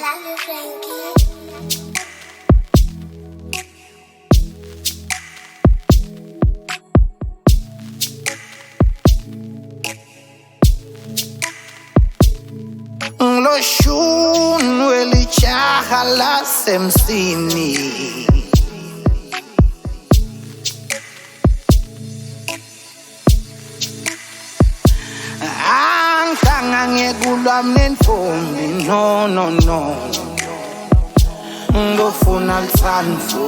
love you, Frankie. Loshun welichaha lasemsini Anghlanga ngekulwa mnenfombi no ngofuna lithando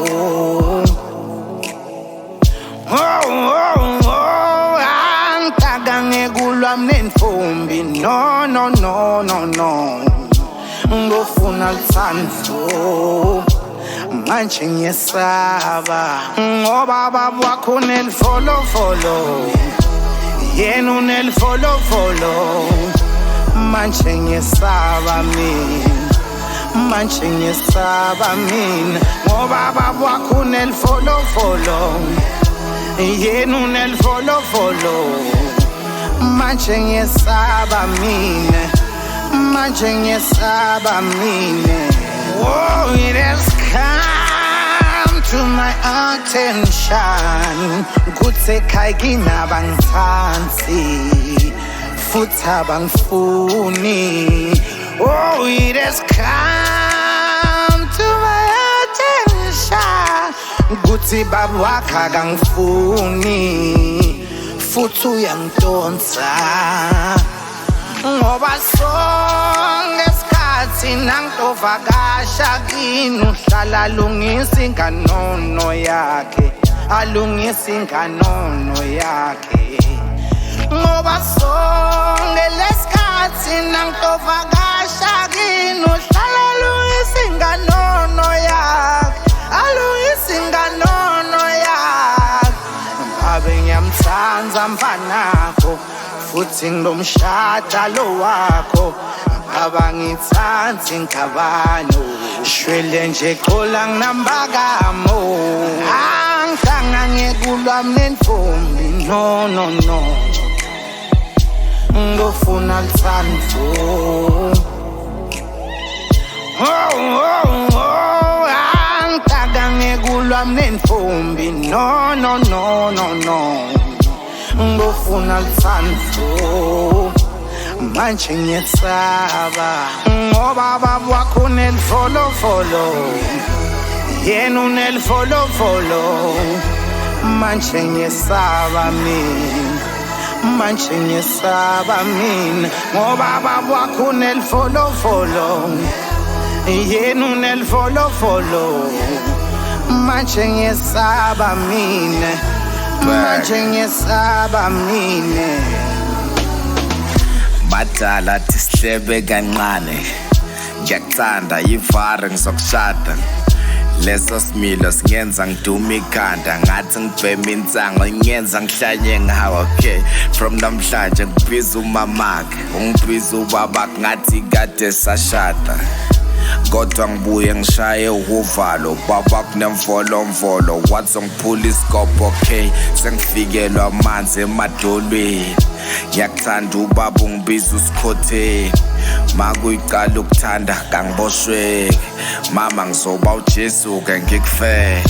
Anghlanga ngekulwa mnenfombi no ngofuna lithando manje ngiyesaba ngoba baba wakho nelfolofolo yena unelfolofolo manje ngiyesaba mina ngoba baba wakho nelfolofolo yena unelfolofolo manje ngiyesaba mina Oh, it has come to my attention Kutse kaigina bangtansi Futa bangfuni Oh, it has come to my attention Kutse babwaka gangfuni Futu yang tonsa Ngoba sonke isikhathi nangtovakasha kini uhlala alungisa inganono yakhe Ngoba sonke lesikhathi nangtovakasha kini uhlala alungisa inganono yakhe Ngabe ngiyamthanda mfanakho futhi ngilomshada lo wakho abangithanzi ngabano shwele nje qola nginambakamo Anghlanga ngekulwa mnenfombi no ngofuna lithando Anghlanga ngekulwa mnenfombi no ngofuna lithando manje ngiyesaba ngoba baba wakho nelfolofolo yena unelfolofolo manje ngiyesaba mina ngoba baba wakho nelfolofolo yena unelfolofolo manje ngiyesaba mina Badala tisihlebe kancane Ngiyakuthanda yivare ngizokushada Leso similo singenza ngiduma ikhanda Ngathi ngibhema insango ingenza ngihlanye ngawo Okay, from namhlanje ngibhiza umamakhe Ungibhiza ubabakhe ngathi kade sashada Kodwa ngibuye ngishaye uvalo Baba kunemvolomvolo Wazongiphula isikopho okay Sengifikelwa amanzi emadolweni Ngiyakuthanda ubaba ungibiza usikhotheni Makuyiqala ukuthanda kangiboshweke Mama ngizoba uJesu-ke ngikufele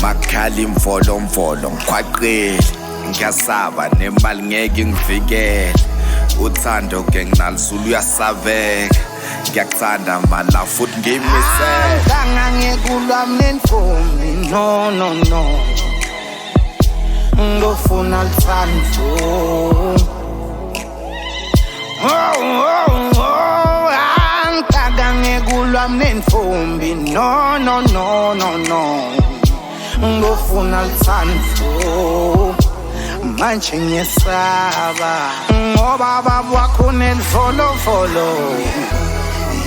Makukhala imvolomvolo ngikhwaqile Ngiyasaba nemali ngeke ngivikele Uthando ke nginalisula uyasabeka Ngiyakuthanda mala futhi ngiyimisele Anghlanga ngekulwa mnenfombi no ngofuna lithando Anghlanga ngekulwa mnenfombi no ngofuna lithando manje ngiyesaba ngoba baba wakho nelfolofolo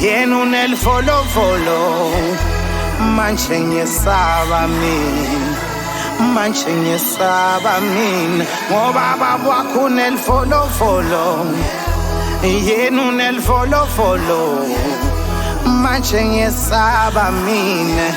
yena unelfolofolo manje ngiyesaba mina ngoba baba wakho nelfolofolo yena unelfolofolo manje ngiyesaba mina